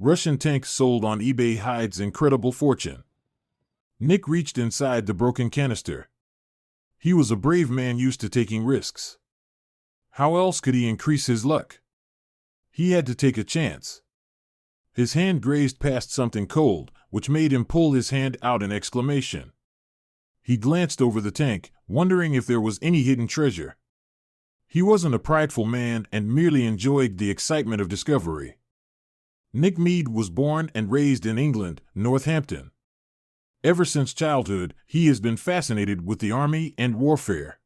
Russian tank sold on eBay hides incredible fortune. Nick reached inside the broken canister. He was a brave man used to taking risks. How else could he increase his luck? He had to take a chance. His hand grazed past something cold, which made him pull his hand out in exclamation. He glanced over the tank, wondering if there was any hidden treasure. He wasn't a prideful man and merely enjoyed the excitement of discovery. Nick Mead was born and raised in England, Northampton. Ever since childhood, he has been fascinated with the army and warfare.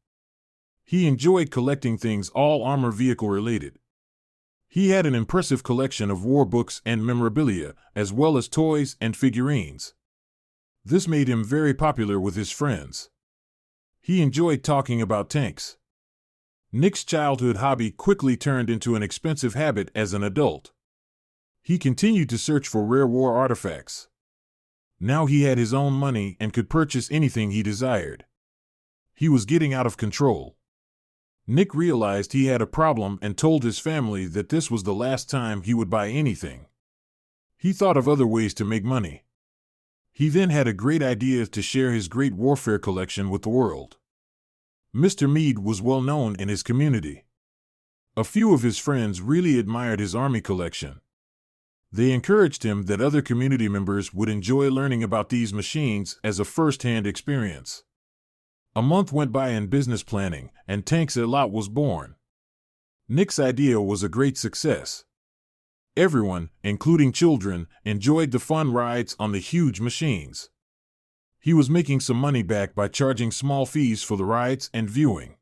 He enjoyed collecting things all armor vehicle related. He had an impressive collection of war books and memorabilia, as well as toys and figurines. This made him very popular with his friends. He enjoyed talking about tanks. Nick's childhood hobby quickly turned into an expensive habit as an adult. He continued to search for rare war artifacts. Now he had his own money and could purchase anything he desired. He was getting out of control. Nick realized he had a problem and told his family that this was the last time he would buy anything. He thought of other ways to make money. He then had a great idea to share his great warfare collection with the world. Mr. Mead was well known in his community. A few of his friends really admired his army collection. They encouraged him that other community members would enjoy learning about these machines as a first-hand experience. A month went by in business planning, and Tanks a Lot was born. Nick's idea was a great success. Everyone, including children, enjoyed the fun rides on the huge machines. He was making some money back by charging small fees for the rides and viewing.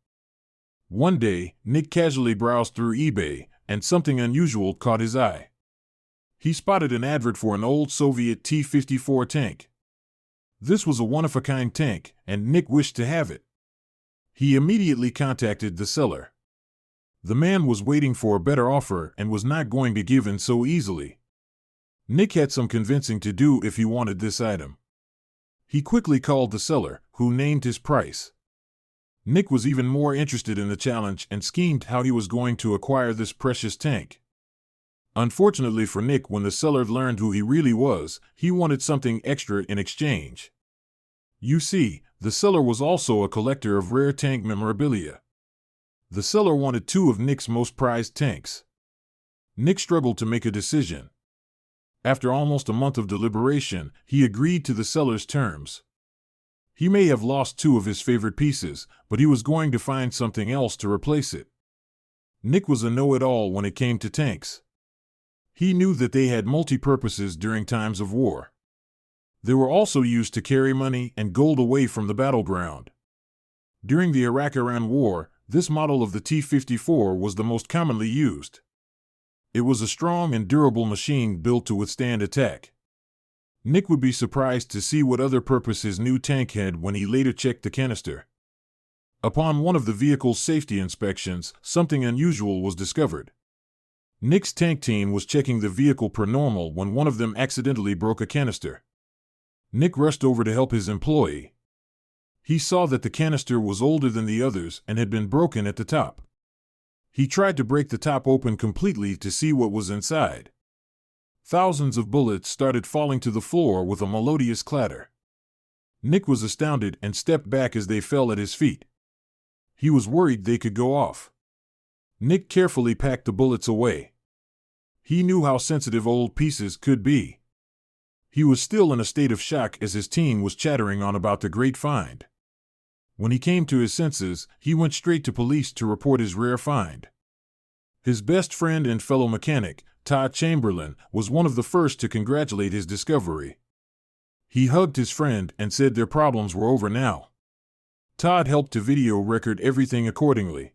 One day, Nick casually browsed through eBay, and something unusual caught his eye. He spotted an advert for an old Soviet T-54 tank. This was a one-of-a-kind tank, and Nick wished to have it. He immediately contacted the seller. The man was waiting for a better offer and was not going to give in so easily. Nick had some convincing to do if he wanted this item. He quickly called the seller, who named his price. Nick was even more interested in the challenge and schemed how he was going to acquire this precious tank. Unfortunately for Nick, when the seller learned who he really was, he wanted something extra in exchange. You see, the seller was also a collector of rare tank memorabilia. The seller wanted 2 of Nick's most prized tanks. Nick struggled to make a decision. After almost a month of deliberation, he agreed to the seller's terms. He may have lost 2 of his favorite pieces, but he was going to find something else to replace it. Nick was a know-it-all when it came to tanks. He knew that they had multi-purposes during times of war. They were also used to carry money and gold away from the battleground. During the Iraq-Iran War, this model of the T-54 was the most commonly used. It was a strong and durable machine built to withstand attack. Nick would be surprised to see what other purpose his new tank had when he later checked the canister. Upon one of the vehicle's safety inspections, something unusual was discovered. Nick's tank team was checking the vehicle per normal when one of them accidentally broke a canister. Nick rushed over to help his employee. He saw that the canister was older than the others and had been broken at the top. He tried to break the top open completely to see what was inside. Thousands of bullets started falling to the floor with a melodious clatter. Nick was astounded and stepped back as they fell at his feet. He was worried they could go off. Nick carefully packed the bullets away. He knew how sensitive old pieces could be. He was still in a state of shock as his team was chattering on about the great find. When he came to his senses, he went straight to police to report his rare find. His best friend and fellow mechanic, Todd Chamberlain, was one of the first to congratulate his discovery. He hugged his friend and said their problems were over now. Todd helped to video record everything accordingly.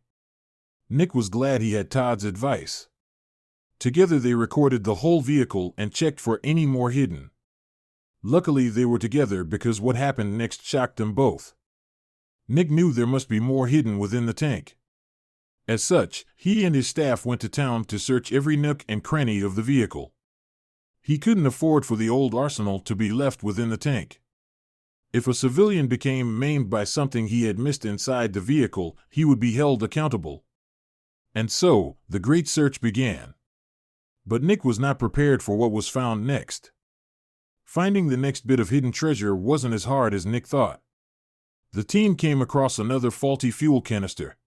Nick was glad he had Todd's advice. Together they recorded the whole vehicle and checked for any more hidden. Luckily they were together because what happened next shocked them both. Nick knew there must be more hidden within the tank. As such, he and his staff went to town to search every nook and cranny of the vehicle. He couldn't afford for the old arsenal to be left within the tank. If a civilian became maimed by something he had missed inside the vehicle, he would be held accountable. And so, the great search began. But Nick was not prepared for what was found next. Finding the next bit of hidden treasure wasn't as hard as Nick thought. The team came across another faulty fuel canister.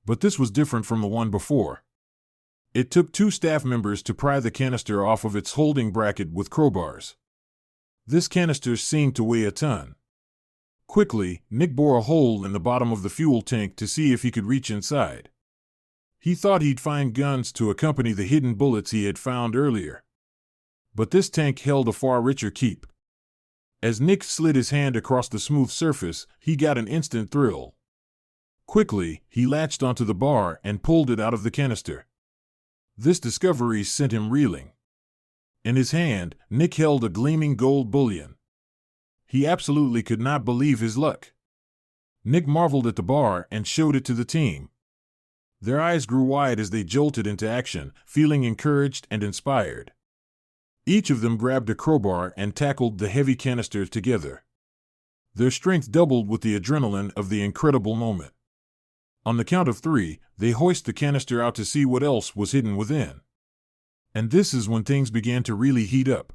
But this was different from the one before. It took 2 staff members to pry the canister off of its holding bracket with crowbars. This canister seemed to weigh a ton. Quickly, Nick bored a hole in the bottom of the fuel tank to see if he could reach inside. He thought he'd find guns to accompany the hidden bullets he had found earlier. But this tank held a far richer keep. As Nick slid his hand across the smooth surface, he got an instant thrill. Quickly, he latched onto the bar and pulled it out of the canister. This discovery sent him reeling. In his hand, Nick held a gleaming gold bullion. He absolutely could not believe his luck. Nick marveled at the bar and showed it to the team. Their eyes grew wide as they jolted into action, feeling encouraged and inspired. Each of them grabbed a crowbar and tackled the heavy canister together. Their strength doubled with the adrenaline of the incredible moment. On the count of 3, they hoist the canister out to see what else was hidden within. And this is when things began to really heat up.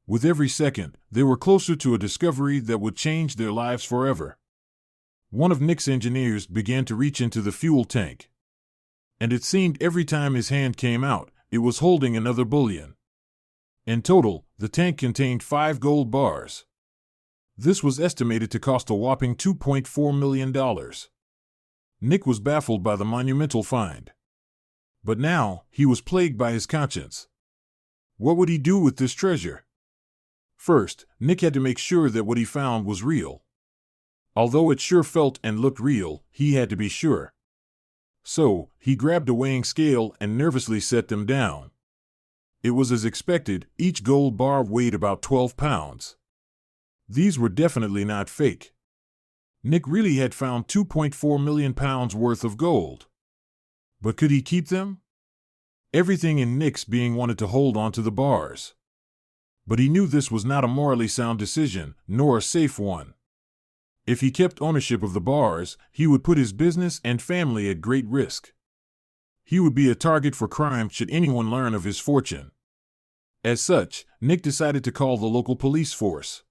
With every second, they were closer to a discovery that would change their lives forever. One of Nick's engineers began to reach into the fuel tank. And it seemed every time his hand came out, it was holding another bullion. In total, the tank contained 5 gold bars. This was estimated to cost a whopping $2.4 million. Nick was baffled by the monumental find. But now, he was plagued by his conscience. What would he do with this treasure? First, Nick had to make sure that what he found was real. Although it sure felt and looked real, he had to be sure. So, he grabbed a weighing scale and nervously set them down. It was as expected, each gold bar weighed about 12 pounds. These were definitely not fake. Nick really had found 2.4 million pounds worth of gold. But could he keep them? Everything in Nick's being wanted to hold on to the bars. But he knew this was not a morally sound decision, nor a safe one. If he kept ownership of the bars, he would put his business and family at great risk. He would be a target for crime should anyone learn of his fortune. As such, Nick decided to call the local police force.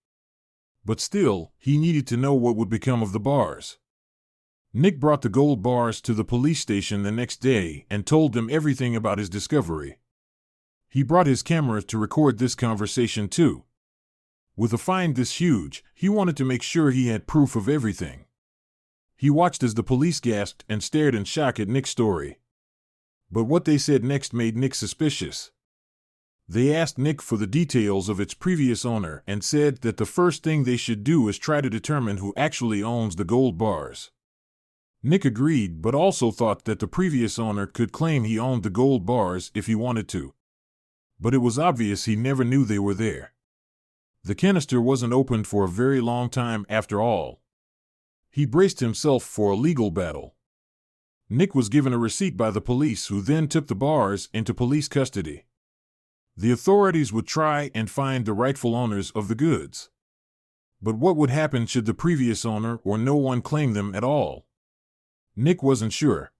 But still, he needed to know what would become of the bars. Nick brought the gold bars to the police station the next day and told them everything about his discovery. He brought his camera to record this conversation too. With a find this huge, he wanted to make sure he had proof of everything. He watched as the police gasped and stared in shock at Nick's story. But what they said next made Nick suspicious. They asked Nick for the details of its previous owner and said that the first thing they should do is try to determine who actually owns the gold bars. Nick agreed, but also thought that the previous owner could claim he owned the gold bars if he wanted to. But it was obvious he never knew they were there. The canister wasn't opened for a very long time after all. He braced himself for a legal battle. Nick was given a receipt by the police, who then took the bars into police custody. The authorities would try and find the rightful owners of the goods. But what would happen should the previous owner or no one claim them at all? Nick wasn't sure.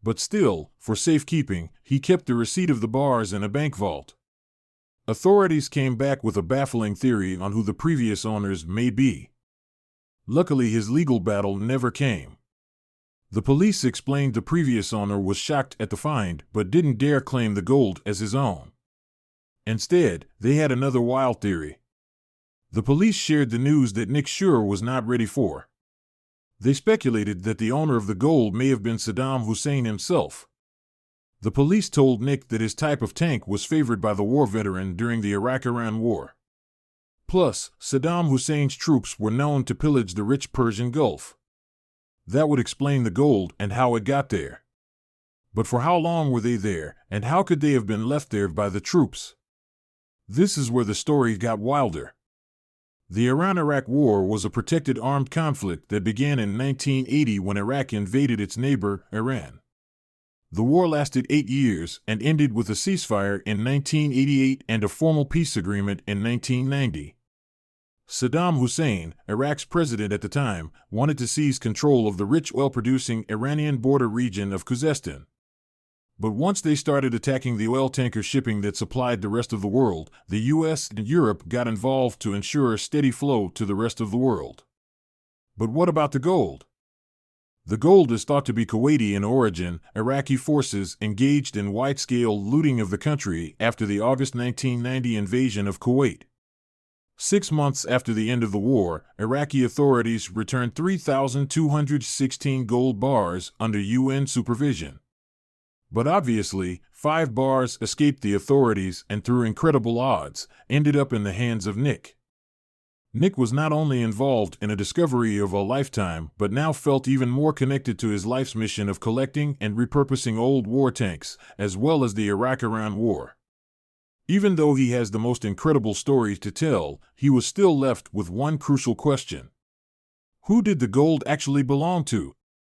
But still, for safekeeping, he kept the receipt of the bars in a bank vault. Authorities came back with a baffling theory on who the previous owners may be. Luckily, his legal battle never came. The police explained the previous owner was shocked at the find but didn't dare claim the gold as his own. Instead, they had another wild theory. The police shared the news that Nick sure was not ready for. They speculated that the owner of the gold may have been Saddam Hussein himself. The police told Nick that his type of tank was favored by the war veteran during the Iraq-Iran War. Plus, Saddam Hussein's troops were known to pillage the rich Persian Gulf. That would explain the gold and how it got there. But for how long were they there, and how could they have been left there by the troops? This is where the story got wilder. The Iran-Iraq War was a protected armed conflict that began in 1980 when Iraq invaded its neighbor, Iran. The war lasted 8 years and ended with a ceasefire in 1988 and a formal peace agreement in 1990. Saddam Hussein, Iraq's president at the time, wanted to seize control of the rich oil-producing Iranian border region of Khuzestan. But once they started attacking the oil tanker shipping that supplied the rest of the world, the US and Europe got involved to ensure a steady flow to the rest of the world. But what about the gold? The gold is thought to be Kuwaiti in origin. Iraqi forces engaged in wide-scale looting of the country after the August 1990 invasion of Kuwait. 6 months after the end of the war, Iraqi authorities returned 3,216 gold bars under UN supervision. But obviously, 5 bars escaped the authorities and through incredible odds, ended up in the hands of Nick. Nick was not only involved in a discovery of a lifetime, but now felt even more connected to his life's mission of collecting and repurposing old war tanks, as well as the Iraq-Iran War. Even though he has the most incredible stories to tell, he was still left with one crucial question. Who did the gold actually belong to?